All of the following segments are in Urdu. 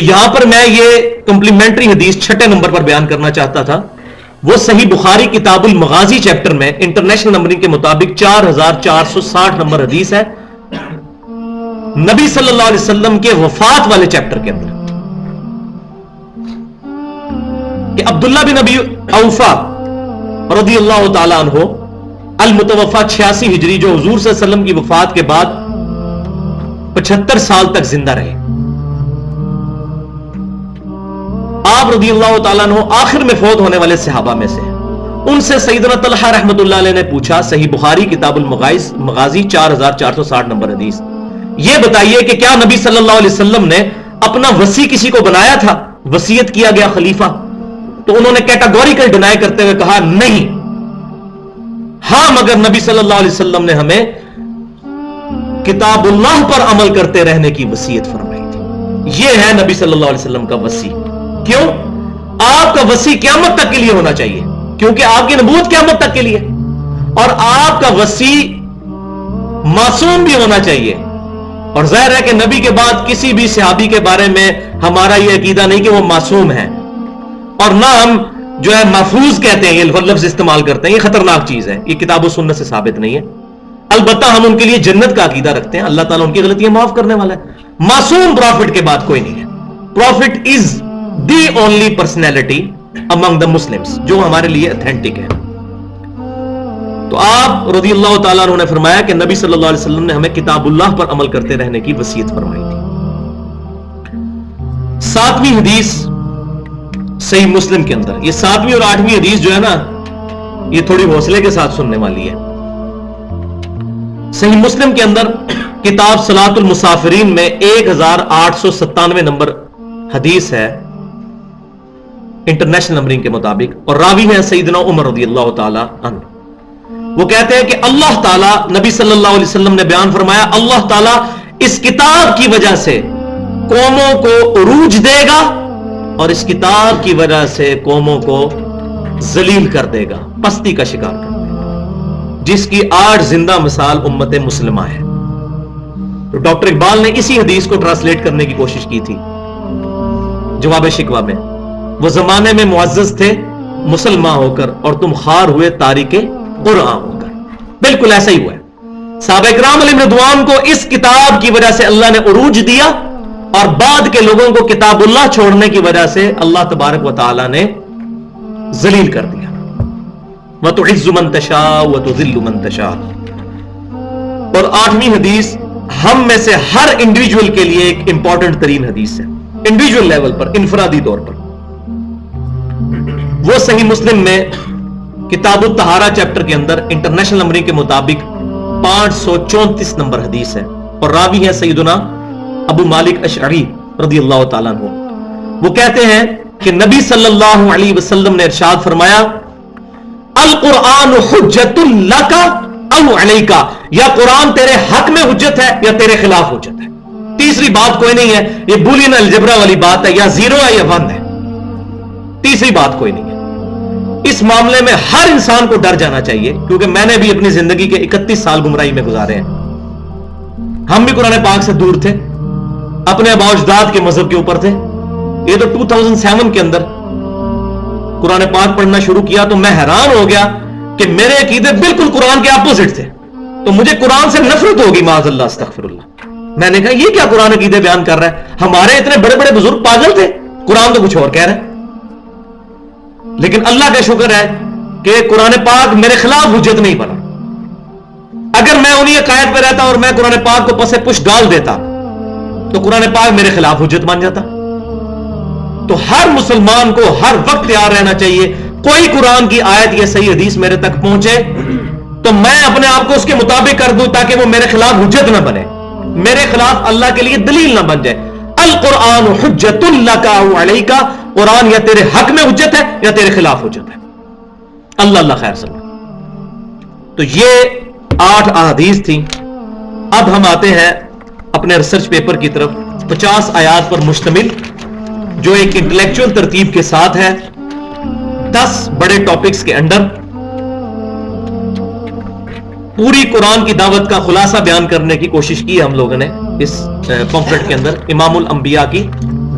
یہاں پر میں یہ کمپلیمنٹری حدیث 6 نمبر پر بیان کرنا چاہتا تھا. وہ صحیح بخاری کتاب المغازی چیپٹر میں انٹرنیشنل نمبرنگ کے مطابق 4460 نمبر حدیث ہے, نبی صلی اللہ علیہ وسلم کے وفات والے چیپٹر کے اندر, کہ عبداللہ بن ابی اوفا رضی اللہ تعالی عنہ المتوفا 86 ہجری, جو حضور صلی اللہ علیہ وسلم کی وفات کے بعد 75 سال تک زندہ رہے. آپ رضی اللہ تعالیٰ عنہ آخر میں فوت ہونے والے صحابہ میں سے. ان سے سیدنا طلحہ رحمت اللہ علیہ نے پوچھا, صحیح بخاری کتاب المغازی 4460 نمبر حدیث, یہ بتائیے کہ کیا نبی صلی اللہ علیہ وسلم نے اپنا وصی کسی کو بنایا تھا, وصیت کیا گیا خلیفہ؟ تو انہوں نے کیٹاگوریکل ڈینائی کرتے ہوئے کہا نہیں, ہاں مگر نبی صلی اللہ علیہ وسلم نے ہمیں کتاب اللہ پر عمل کرتے رہنے کی وصیت فرمائی تھی. یہ ہے نبی صلی اللہ علیہ وسلم کا وصی. کیوں؟ آپ کا وصی قیامت تک کے لیے ہونا چاہیے, کیونکہ آپ کی نبوت قیامت تک کے لیے, اور آپ کا وصی معصوم بھی ہونا چاہیے. اور ظاہر ہے کہ نبی کے بعد کسی بھی صحابی کے بارے میں ہمارا یہ عقیدہ نہیں کہ وہ معصوم ہے, اور نہ ہم جو ہے محفوظ کہتے ہیں, یہ لفظ استعمال کرتے ہیں, یہ خطرناک چیز ہے, یہ کتاب و سنت سے ثابت نہیں ہے. البتہ ہم ان کے لیے جنت کا عقیدہ رکھتے ہیں, اللہ تعالیٰ ان کی غلطیاں معاف کرنے والا ہے. معصوم پروفٹ کے بعد کوئی نہیں ہے. Prophet is the only personality among the Muslims, جو ہمارے لیے اتھینٹک ہے. تو آپ رضی اللہ تعالیٰ عنہ نے فرمایا کہ نبی صلی اللہ علیہ وسلم نے ہمیں کتاب اللہ پر عمل کرتے رہنے کی وصیت فرمائی تھی. 7ویں حدیث صحیح مسلم کے اندر, یہ 7ویں اور 8ویں حدیث جو ہے نا, یہ تھوڑی حوصلے کے ساتھ سننے والی ہے. صحیح مسلم کے اندر کتاب صلاۃ المسافرین میں 1897 نمبر حدیث ہے انٹرنیشنل نمبرنگ کے مطابق, اور راوی ہیں سیدنا عمر رضی اللہ تعالی عنہ. وہ کہتے ہیں کہ اللہ تعالیٰ, نبی صلی اللہ علیہ وسلم نے بیان فرمایا, اللہ تعالیٰ اس کتاب کی وجہ سے قوموں کو عروج دے گا, اور اس کتاب کی وجہ سے قوموں کو ذلیل کر دے گا, پستی کا شکار کر دے گا, جس کی آج زندہ مثال امت مسلمہ ہے. تو ڈاکٹر اقبال نے اسی حدیث کو ٹرانسلیٹ کرنے کی کوشش کی تھی جواب شکوہ میں. وہ زمانے میں معزز تھے مسلمان ہو کر, اور تم خار ہوئے تاریک قرآن ہو کر. بالکل ایسا ہی ہوا ہے. صحابہ کرام علیہم رضوان کو اس کتاب کی وجہ سے اللہ نے عروج دیا, اور بعد کے لوگوں کو کتاب اللہ چھوڑنے کی وجہ سے اللہ تبارک و تعالی نے ذلیل کر دیا. وَتُعِزُّ مَن تَشَاءُ وَتُذِلُّ مَن تَشَاءُ. اور 8ویں حدیث ہم میں سے ہر انڈیویجول کے لیے ایک امپورٹنٹ ترین حدیث ہے, انڈیویجول لیول پر, انفرادی طور پر. وہ صحیح مسلم میں کتاب الطہارہ چیپٹر کے اندر انٹرنیشنل نمبرنگ کے مطابق 534 نمبر حدیث ہے, اور راوی ہے سیدنا ابو مالک اشعری رضی اللہ تعالیٰ عنہ. وہ کہتے ہیں کہ نبی صلی اللہ علیہ وسلم نے ارشاد فرمایا, القرآن حجت لک او علیک, یا قرآن تیرے حق میں حجت ہے یا تیرے خلاف حجت ہے. تیسری بات کوئی نہیں ہے, یہ بولین الجبرا والی بات ہے, یا 0 ہے یا 1 ہے, تیسری بات کوئی نہیں ہے. اس معاملے میں ہر انسان کو ڈر جانا چاہیے, کیونکہ میں نے بھی اپنی زندگی کے 31 سال گمراہی میں گزارے ہیں. ہم بھی قرآن پاک سے دور تھے, اپنے آباء و اجداد کے مذہب کے اوپر تھے. یہ تو 2007 کے اندر قرآن پاک پڑھنا شروع کیا تو میں حیران ہو گیا کہ میرے عقیدے بالکل قرآن کے اپوزٹ تھے. تو مجھے قرآن سے نفرت ہوگی, معاذ اللہ استغفر اللہ. میں نے کہا یہ کیا قرآن عقیدے بیان کر رہا ہے, ہمارے اتنے بڑے بڑے بزرگ پاگل تھے, قرآن تو کچھ اور کہہ رہا ہے. لیکن اللہ کا شکر ہے کہ قرآن پاک میرے خلاف حجت نہیں بنا. اگر میں انہی عقائد پہ رہتا اور میں قرآن پاک کو پس پش ڈال دیتا تو قرآن پاک میرے خلاف حجت بن جاتا. تو ہر مسلمان کو ہر وقت تیار رہنا چاہیے, کوئی قرآن کی آیت یا صحیح حدیث میرے تک پہنچے تو میں اپنے آپ کو اس کے مطابق کر دوں, تاکہ وہ میرے خلاف حجت نہ بنے, میرے خلاف اللہ کے لیے دلیل نہ بن جائے. القرآن حجت لک او علیک, قرآن یا تیرے حق میں حجت ہے یا تیرے خلاف حجت ہے. اللہ اللہ خیر سمجھ. تو یہ 8 احادیث تھیں. اب ہم آتے ہیں اپنے ریسرچ پیپر کی طرف, 50 آیات پر مشتمل, جو ایک انٹلیکچوئل ترتیب کے ساتھ ہے, 10 بڑے ٹاپکس کے انڈر پوری قرآن کی دعوت کا خلاصہ بیان کرنے کی کوشش کی ہم لوگوں نے اس پمفلٹ کے اندر, امام الانبیاء کی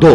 2,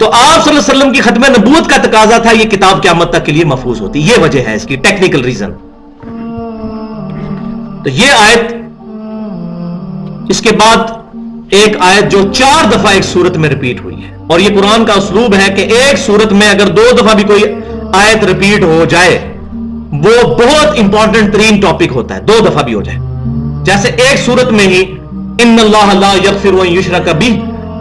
تو آپ صلی اللہ علیہ وسلم کی ختم نبوت کا تقاضا تھا یہ کتاب قیامت تک کے لیے محفوظ ہوتی. یہ وجہ ہے اس کی ٹیکنیکل ریزن. تو یہ آیت, اس کے بعد ایک آیت جو 4 دفعہ ایک سورت میں ریپیٹ ہوئی ہے, اور یہ قرآن کا اسلوب ہے کہ ایک سورت میں اگر 2 دفعہ بھی کوئی آیت ریپیٹ ہو جائے وہ بہت امپورٹنٹ ترین ٹاپک ہوتا ہے, 2 دفعہ بھی ہو جائے. جیسے ایک سورت میں ہی ان اللہ لا یغفر ان یشرک بہ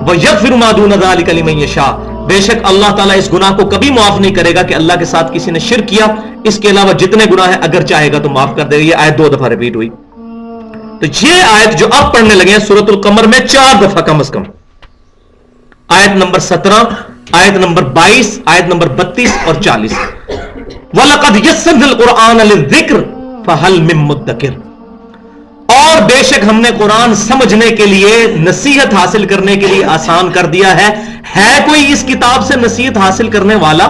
ویغفر ما دون ذلک لمن یشاء, بے شک اللہ تعالیٰ اس گناہ کو کبھی معاف نہیں کرے گا کہ اللہ کے ساتھ کسی نے شرک کیا, اس کے علاوہ جتنے گناہ ہیں اگر چاہے گا تو معاف کر دے گا. یہ آیت 2 دفعہ ریپیٹ ہوئی. تو یہ آیت جو اب پڑھنے لگے ہیں سورۃ القمر میں 4 دفعہ کم از کم, آیت نمبر 17, آیت نمبر 22, آیت نمبر 32 اور 40. وَلَقَدْ يَسَّرْنَا الْقُرْآنَ لِلذِّكْرِ فَهَلْ مِن مُدَّكِرٍ, اور بے شک ہم نے قرآن سمجھنے کے لیے, نصیحت حاصل کرنے کے لیے آسان کر دیا ہے. ہے کوئی اس کتاب سے نصیحت حاصل کرنے والا؟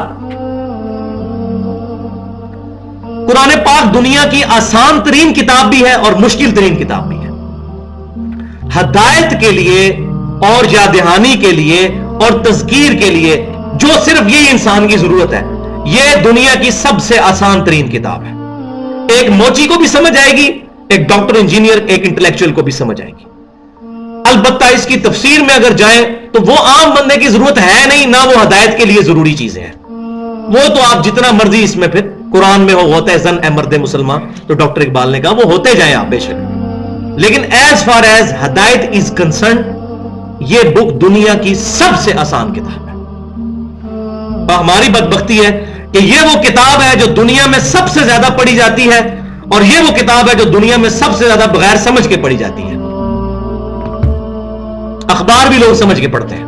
قرآن پاک دنیا کی آسان ترین کتاب بھی ہے اور مشکل ترین کتاب بھی ہے. ہدایت کے لیے اور یاد دہانی کے لیے اور تذکیر کے لیے جو صرف یہی انسان کی ضرورت ہے, یہ دنیا کی سب سے آسان ترین کتاب ہے. ایک موچی کو بھی سمجھ آئے گی, ایک ڈاکٹر انجینئر ایک انٹلیکچوئل کو بھی سمجھ آئے گی. البتہ اس کی تفسیر میں اگر جائیں تو وہ عام بندے کی ضرورت ہے نہیں, نہ وہ ہدایت کے لیے ضروری چیزیں ہیں. وہ تو آپ جتنا مرضی اس میں پھر قرآن میں ہوتا ہے زن اے مرد مسلمان, تو ڈاکٹر اقبال نے کہا وہ ہوتے جائیں آپ بے شک, لیکن ایز فار ایز ہدایت از کنسرن یہ بک دنیا کی سب سے آسان کتاب ہے. ہماری بدبختی ہے کہ یہ وہ کتاب ہے جو دنیا میں سب سے زیادہ پڑھی جاتی ہے, اور یہ وہ کتاب ہے جو دنیا میں سب سے زیادہ بغیر سمجھ کے پڑھی جاتی ہے. اخبار بھی لوگ سمجھ کے پڑھتے ہیں,